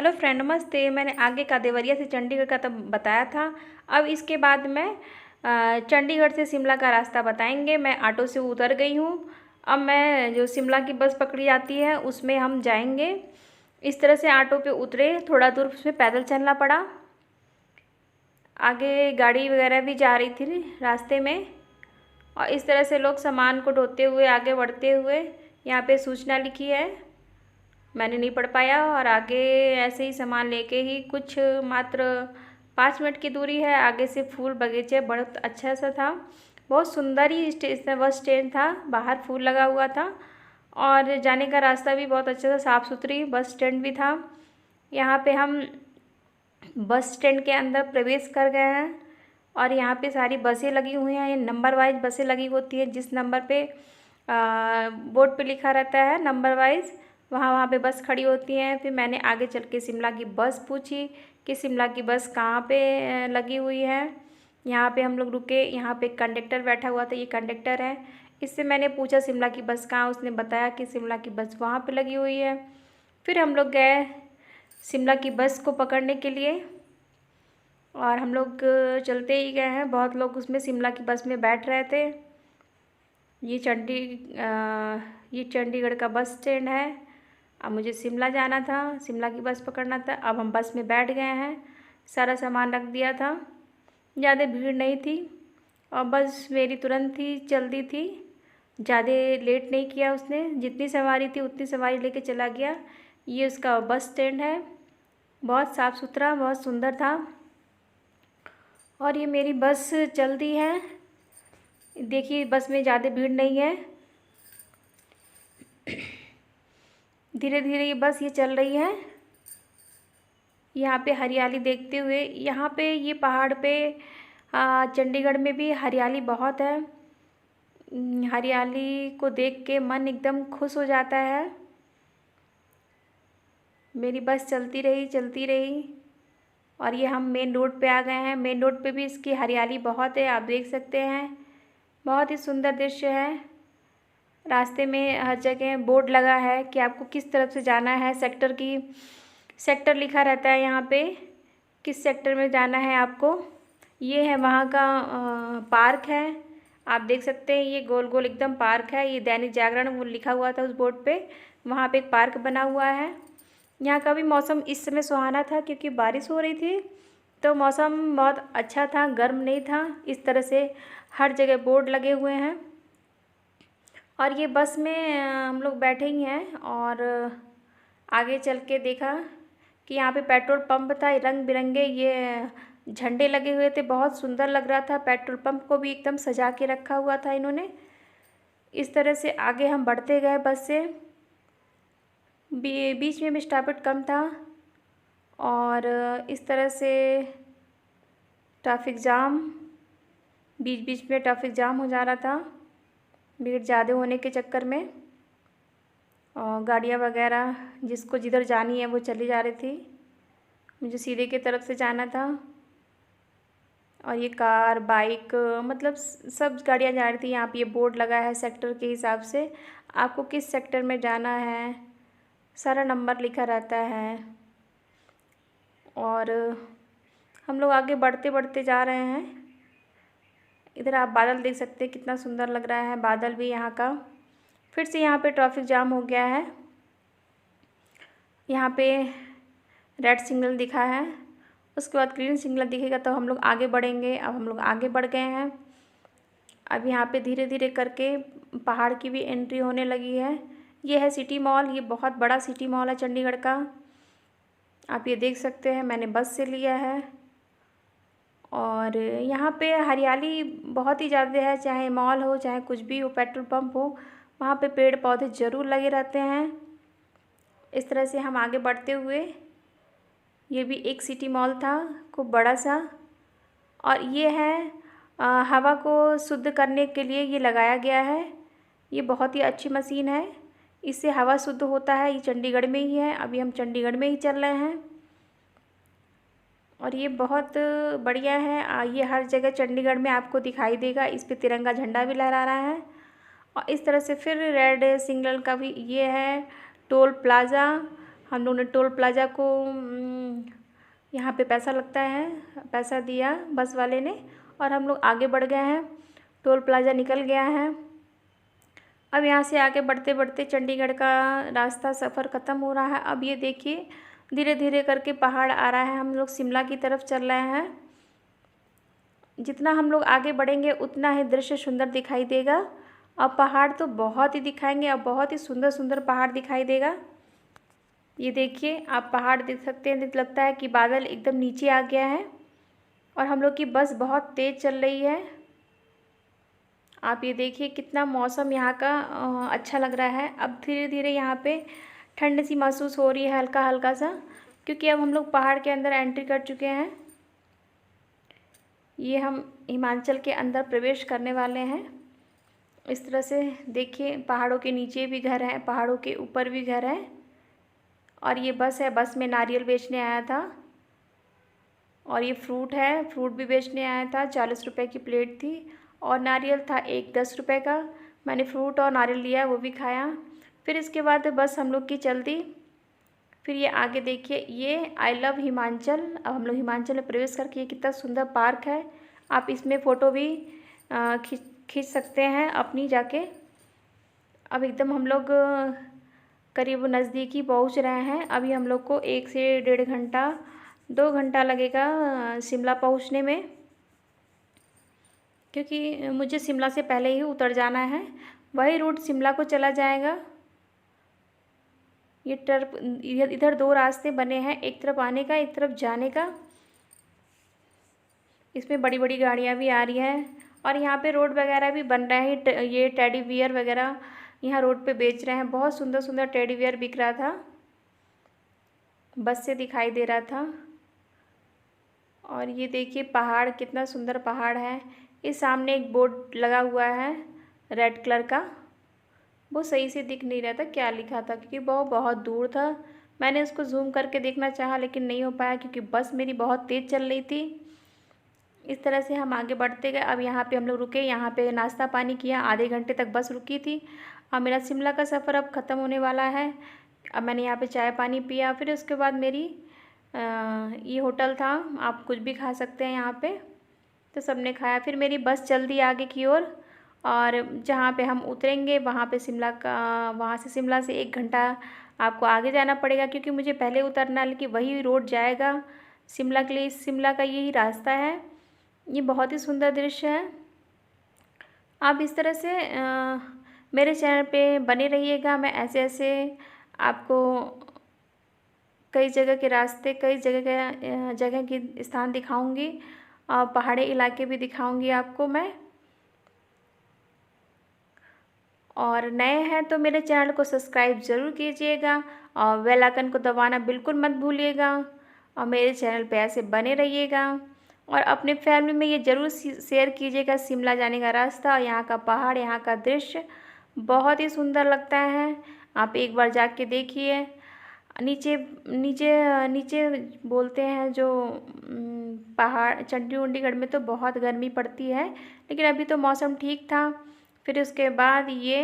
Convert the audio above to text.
Hello friend, नमस्ते। मैंने आगे का देवरिया से चंडीगढ़ का तब बताया था। अब इसके बाद मैं चंडीगढ़ से शिमला का रास्ता बताएंगे। मैं ऑटो से उतर गई हूँ। अब मैं जो शिमला की बस पकड़ी जाती है उसमें हम जाएंगे। इस तरह से ऑटो पे उतरे, थोड़ा दूर उसमें पैदल चलना पड़ा। आगे गाड़ी वगैरह भी जा रही थी रास्ते में। और इस तरह से लोग सामान को ढोते हुए आगे बढ़ते हुए, यहाँ पे सूचना लिखी है, मैंने नहीं पढ़ पाया। और आगे ऐसे ही सामान लेके ही कुछ मात्र 5 मिनट की दूरी है, आगे से फूल बगीचे बहुत अच्छा सा था। बहुत सुंदर ही बस स्टैंड था, बाहर फूल लगा हुआ था और जाने का रास्ता भी बहुत अच्छा था, साफ़ सुथरी बस स्टैंड भी था। यहाँ पे हम बस स्टैंड के अंदर प्रवेश कर गए हैं और यहाँ पे सारी बसें लगी हुई हैं। ये नंबर वाइज बसें लगी होती हैं, जिस नंबर पे बोर्ड पे लिखा रहता है नंबर वाइज, वहाँ पे बस खड़ी होती हैं। फिर मैंने आगे चल के शिमला की बस पूछी कि शिमला की बस कहाँ पे लगी हुई है। यहाँ पे हम लोग रुके, यहाँ पे कंडक्टर बैठा हुआ था, ये कंडक्टर है। इससे मैंने पूछा शिमला की बस कहाँ, उसने बताया कि शिमला की बस वहाँ पे लगी हुई है। फिर हम लोग गए शिमला की बस को पकड़ने के लिए और हम लोग चलते ही गए हैं। बहुत लोग उसमें शिमला की बस में बैठ रहे थे। ये चंडीगढ़ का बस स्टैंड है। अब मुझे शिमला जाना था, शिमला की बस पकड़ना था। अब हम बस में बैठ गए हैं, सारा सामान रख दिया था, ज़्यादा भीड़ नहीं थी और बस मेरी तुरंत ही चल दी थी। ज़्यादा लेट नहीं किया उसने, जितनी सवारी थी उतनी सवारी लेके चला गया। ये उसका बस स्टैंड है, बहुत साफ़ सुथरा, बहुत सुंदर था। और ये मेरी बस चल दी है, देखिए बस में ज़्यादा भीड़ नहीं है, धीरे धीरे ये बस ये चल रही है। यहाँ पे हरियाली देखते हुए, यहाँ पे ये पहाड़ पे चंडीगढ़ में भी हरियाली बहुत है। हरियाली को देख के मन एकदम खुश हो जाता है। मेरी बस चलती रही और ये हम मेन रोड पे आ गए हैं। मेन रोड पे भी इसकी हरियाली बहुत है, आप देख सकते हैं, बहुत ही सुंदर दृश्य है। रास्ते में हर जगह बोर्ड लगा है कि आपको किस तरफ से जाना है। सेक्टर लिखा रहता है यहाँ पे, किस सेक्टर में जाना है आपको। ये है वहाँ का पार्क है, आप देख सकते हैं, ये गोल गोल एकदम पार्क है। ये दैनिक जागरण वो लिखा हुआ था उस बोर्ड पे, वहाँ पे एक पार्क बना हुआ है। यहाँ का भी मौसम इस समय सुहाना था क्योंकि बारिश हो रही थी, तो मौसम बहुत अच्छा था, गर्म नहीं था। इस तरह से हर जगह बोर्ड लगे हुए हैं। और ये बस में हम लोग बैठे ही हैं और आगे चल के देखा कि यहाँ पे पेट्रोल पंप था, रंग बिरंगे ये झंडे लगे हुए थे, बहुत सुंदर लग रहा था। पेट्रोल पंप को भी एकदम सजा के रखा हुआ था इन्होंने। इस तरह से आगे हम बढ़ते गए बस से। बीच में भी स्टॉपेज कम था और इस तरह से ट्रैफिक जाम, बीच बीच में ट्रैफिक जाम हो जा रहा था भीड़ ज़्यादा होने के चक्कर में। और गाड़ियाँ वगैरह जिसको जिधर जानी है वो चली जा रही थी, मुझे सीधे की तरफ से जाना था। और ये कार बाइक मतलब सब गाड़ियाँ जा रही थी। यहाँ पे ये बोर्ड लगा है सेक्टर के हिसाब से, आपको किस सेक्टर में जाना है, सारा नंबर लिखा रहता है। और हम लोग आगे बढ़ते बढ़ते जा रहे हैं। इधर आप बादल देख सकते हैं, कितना सुंदर लग रहा है बादल भी यहाँ का। फिर से यहाँ पे ट्रैफिक जाम हो गया है, यहाँ पे रेड सिग्नल दिखा है, उसके बाद ग्रीन सिग्नल दिखेगा तो हम लोग आगे बढ़ेंगे। अब हम लोग आगे बढ़ गए हैं। अब यहाँ पे धीरे धीरे करके पहाड़ की भी एंट्री होने लगी है। ये है सिटी मॉल, ये बहुत बड़ा सिटी मॉल है चंडीगढ़ का, आप ये देख सकते हैं, मैंने बस से लिया है। और यहाँ पे हरियाली बहुत ही ज़्यादा है, चाहे मॉल हो चाहे कुछ भी हो, पेट्रोल पंप हो, वहाँ पे पेड़ पौधे ज़रूर लगे रहते हैं। इस तरह से हम आगे बढ़ते हुए, ये भी एक सिटी मॉल था खूब बड़ा सा। और ये है हवा को शुद्ध करने के लिए ये लगाया गया है, ये बहुत ही अच्छी मशीन है, इससे हवा शुद्ध होता है। ये चंडीगढ़ में ही है, अभी हम चंडीगढ़ में ही चल रहे हैं और ये बहुत बढ़िया है। ये हर जगह चंडीगढ़ में आपको दिखाई देगा, इस पे तिरंगा झंडा भी लहरा रहा है। और इस तरह से फिर रेड सिग्नल का भी ये है टोल प्लाज़ा, हम लोग ने टोल प्लाज़ा को यहाँ पे पैसा लगता है, पैसा दिया बस वाले ने और हम लोग आगे बढ़ गए हैं। टोल प्लाज़ा निकल गया है। अब यहाँ से आगे बढ़ते बढ़ते चंडीगढ़ का रास्ता सफ़र ख़त्म हो रहा है। अब ये देखिए धीरे धीरे करके पहाड़ आ रहा है। हम लोग शिमला की तरफ चल रहे हैं। जितना हम लोग आगे बढ़ेंगे उतना ही दृश्य सुंदर दिखाई देगा। अब पहाड़ तो बहुत ही दिखाएंगे, अब बहुत ही सुंदर सुंदर पहाड़ दिखाई देगा। ये देखिए आप पहाड़ देख सकते हैं, लगता है कि बादल एकदम नीचे आ गया है और हम लोग की बस बहुत तेज़ चल रही है। आप ये देखिए कितना मौसम यहाँ का अच्छा लग रहा है। अब धीरे धीरे यहाँ पे ठंड सी महसूस हो रही है, हल्का हल्का सा, क्योंकि अब हम लोग पहाड़ के अंदर एंट्री कर चुके हैं। ये हम हिमाचल के अंदर प्रवेश करने वाले हैं। इस तरह से देखिए पहाड़ों के नीचे भी घर हैं, पहाड़ों के ऊपर भी घर हैं। और ये बस है, बस में नारियल बेचने आया था। और ये फ्रूट है, फ्रूट भी बेचने आया था। 40 रुपए की प्लेट थी और नारियल था एक 10 रुपए का। मैंने फ्रूट और नारियल लिया, वो भी खाया। फिर इसके बाद बस हम लोग की चल दी। फिर ये आगे देखिए, ये आई लव हिमाचल। अब हम लोग हिमाचल में प्रवेश करके, ये कितना सुंदर पार्क है। आप इसमें फ़ोटो भी खींच सकते हैं अपनी जाके। अब एकदम हम लोग करीब नज़दीकी पहुंच रहे हैं। अभी हम लोग को 1 से 1.5 घंटा 2 घंटा लगेगा शिमला पहुंचने में, क्योंकि मुझे शिमला से पहले ही उतर जाना है। वही रूट शिमला को चला जाएगा। ये इधर 2 रास्ते बने हैं, एक तरफ आने का, एक तरफ जाने का। इसमें बड़ी बड़ी गाड़ियाँ भी आ रही हैं और यहाँ पे रोड वगैरह भी बन रहे हैं। ये टेडी बियर वगैरह यहाँ रोड पे बेच रहे हैं। बहुत सुंदर सुंदर टेडी बियर बिक रहा था, बस से दिखाई दे रहा था। और ये देखिए पहाड़, कितना सुंदर पहाड़ है। इस सामने एक बोर्ड लगा हुआ है रेड कलर का, वो सही से दिख नहीं रहा था क्या लिखा था, क्योंकि वो बहुत दूर था। मैंने उसको जूम करके देखना चाहा लेकिन नहीं हो पाया, क्योंकि बस मेरी बहुत तेज़ चल रही थी। इस तरह से हम आगे बढ़ते गए। अब यहाँ पे हम लोग रुके, यहाँ पे नाश्ता पानी किया। आधे घंटे तक बस रुकी थी। अब मेरा शिमला का सफ़र अब ख़त्म होने वाला है। अब मैंने यहाँ पे चाय पानी पिया। फिर उसके बाद मेरी ये होटल था, आप कुछ भी खा सकते हैं यहाँ पे, तो सबने खाया। फिर मेरी बस चल दी आगे की ओर, और जहाँ पे हम उतरेंगे वहाँ पे शिमला का, वहाँ से शिमला से 1 घंटा आपको आगे जाना पड़ेगा, क्योंकि मुझे पहले उतरना है, लेकिन वही रोड जाएगा शिमला के लिए। शिमला का यही रास्ता है। ये बहुत ही सुंदर दृश्य है। आप इस तरह से मेरे चैनल पे बने रहिएगा। मैं ऐसे ऐसे आपको कई जगह के रास्ते, कई जगह के स्थान दिखाऊंगी और पहाड़ी इलाके भी दिखाऊंगी आपको मैं। और नए हैं तो मेरे चैनल को सब्सक्राइब ज़रूर कीजिएगा और बेल आइकन को दबाना बिल्कुल मत भूलिएगा। और मेरे चैनल पे ऐसे बने रहिएगा और अपने फैमिली में ये ज़रूर शेयर कीजिएगा शिमला जाने का रास्ता और यहाँ का पहाड़, यहाँ का दृश्य बहुत ही सुंदर लगता है। आप एक बार जाके देखिए। नीचे नीचे नीचे बोलते हैं जो पहाड़, चंडीगढ़ में तो बहुत गर्मी पड़ती है, लेकिन अभी तो मौसम ठीक था। फिर उसके बाद ये